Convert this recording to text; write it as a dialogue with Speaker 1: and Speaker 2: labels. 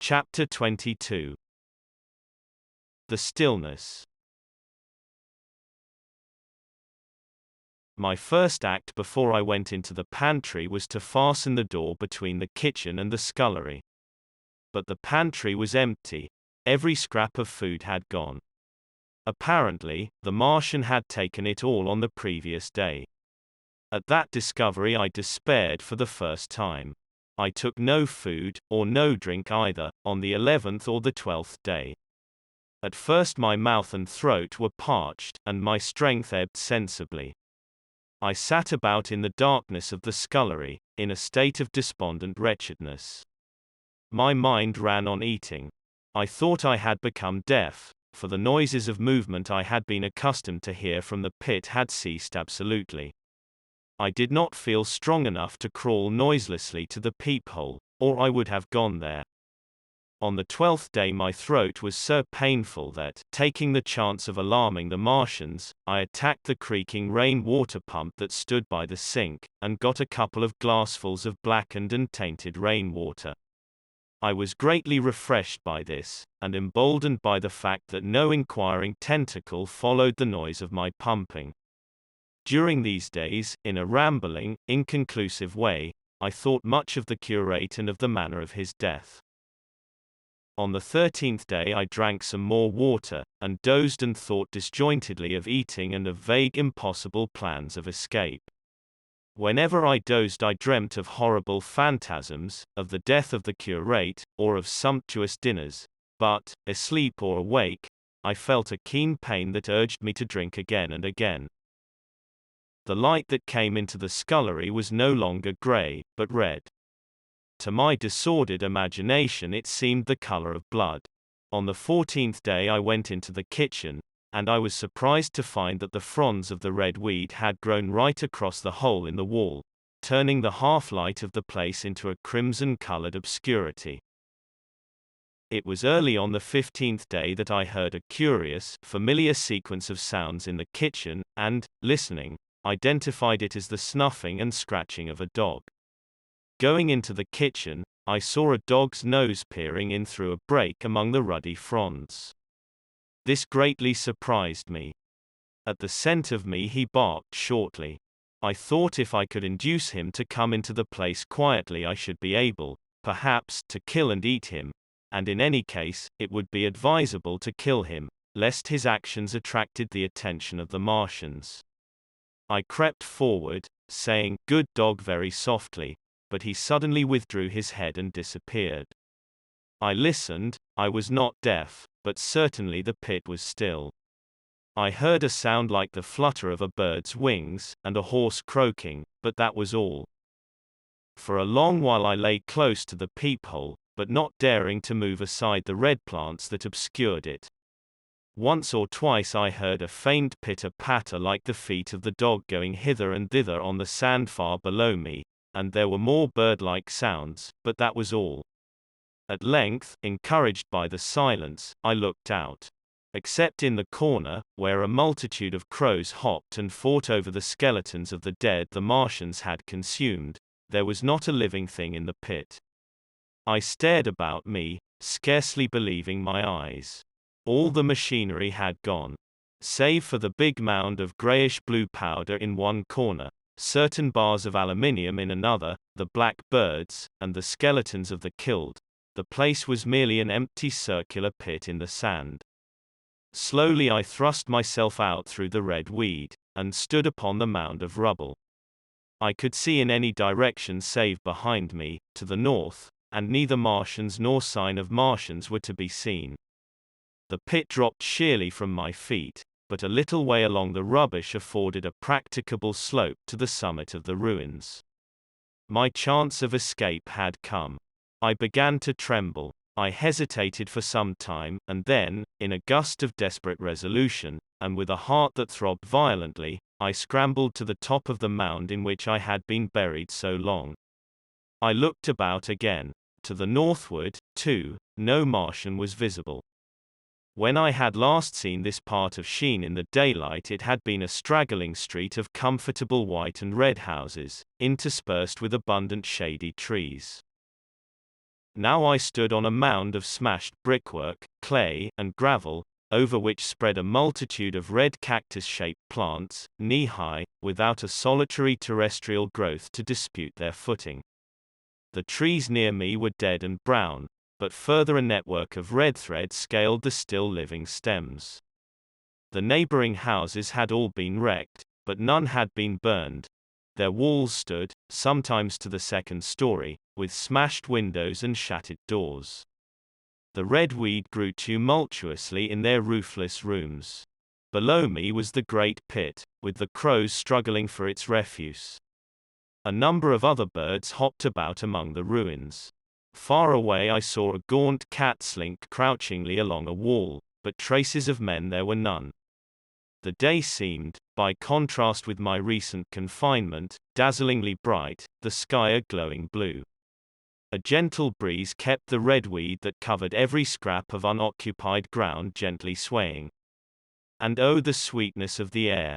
Speaker 1: Chapter 22. The Stillness. My first act before I went into the pantry was to fasten the door between the kitchen and the scullery. But the pantry was empty. Every scrap of food had gone. Apparently, the Martian had taken it all on the previous day. At that discovery I despaired for the first time. I took no food, or no drink either, on the 11th or the 12th day. At first my mouth and throat were parched, and my strength ebbed sensibly. I sat about in the darkness of the scullery, in a state of despondent wretchedness. My mind ran on eating. I thought I had become deaf, for the noises of movement I had been accustomed to hear from the pit had ceased absolutely. I did not feel strong enough to crawl noiselessly to the peephole, or I would have gone there. On the 12th day my throat was so painful that, taking the chance of alarming the Martians, I attacked the creaking rain-water pump that stood by the sink, and got a couple of glassfuls of blackened and tainted rainwater. I was greatly refreshed by this, and emboldened by the fact that no inquiring tentacle followed the noise of my pumping. During these days, in a rambling, inconclusive way, I thought much of the curate and of the manner of his death. On the 13th day I drank some more water, and dozed and thought disjointedly of eating and of vague impossible plans of escape. Whenever I dozed I dreamt of horrible phantasms, of the death of the curate, or of sumptuous dinners, but, asleep or awake, I felt a keen pain that urged me to drink again and again. The light that came into the scullery was no longer grey, but red. To my disordered imagination it seemed the color of blood. On the 14th day I went into the kitchen, and I was surprised to find that the fronds of the red weed had grown right across the hole in the wall, turning the half-light of the place into a crimson-colored obscurity. It was early on the 15th day that I heard a curious, familiar sequence of sounds in the kitchen, and, listening, identified it as the snuffing and scratching of a dog. Going into the kitchen, I saw a dog's nose peering in through a break among the ruddy fronds. This greatly surprised me. At the scent of me he barked shortly. I thought if I could induce him to come into the place quietly I should be able, perhaps, to kill and eat him, and in any case, it would be advisable to kill him, lest his actions attracted the attention of the Martians. I crept forward, saying, "Good dog," very softly, but he suddenly withdrew his head and disappeared. I listened. I was not deaf, but certainly the pit was still. I heard a sound like the flutter of a bird's wings, and a horse croaking, but that was all. For a long while I lay close to the peephole, but not daring to move aside the red plants that obscured it. Once or twice I heard a faint pitter-patter like the feet of the dog going hither and thither on the sand far below me, and there were more bird-like sounds, but that was all. At length, encouraged by the silence, I looked out. Except in the corner, where a multitude of crows hopped and fought over the skeletons of the dead the Martians had consumed, there was not a living thing in the pit. I stared about me, scarcely believing my eyes. All the machinery had gone. Save for the big mound of grayish-blue powder in one corner, certain bars of aluminium in another, the black birds, and the skeletons of the killed, the place was merely an empty circular pit in the sand. Slowly I thrust myself out through the red weed, and stood upon the mound of rubble. I could see in any direction save behind me, to the north, and neither Martians nor sign of Martians were to be seen. The pit dropped sheerly from my feet, but a little way along the rubbish afforded a practicable slope to the summit of the ruins. My chance of escape had come. I began to tremble. I hesitated for some time, and then, in a gust of desperate resolution, and with a heart that throbbed violently, I scrambled to the top of the mound in which I had been buried so long. I looked about again. To the northward, too, no Martian was visible. When I had last seen this part of Sheen in the daylight it had been a straggling street of comfortable white and red houses, interspersed with abundant shady trees. Now I stood on a mound of smashed brickwork, clay, and gravel, over which spread a multitude of red cactus-shaped plants, knee-high, without a solitary terrestrial growth to dispute their footing. The trees near me were dead and brown, but further a network of red thread scaled the still living stems. The neighboring houses had all been wrecked, but none had been burned. Their walls stood, sometimes to the second story, with smashed windows and shattered doors. The red weed grew tumultuously in their roofless rooms. Below me was the great pit, with the crows struggling for its refuse. A number of other birds hopped about among the ruins. Far away I saw a gaunt cat slink crouchingly along a wall, but traces of men there were none. The day seemed, by contrast with my recent confinement, dazzlingly bright, the sky a glowing blue. A gentle breeze kept the red weed that covered every scrap of unoccupied ground gently swaying. And oh, the sweetness of the air!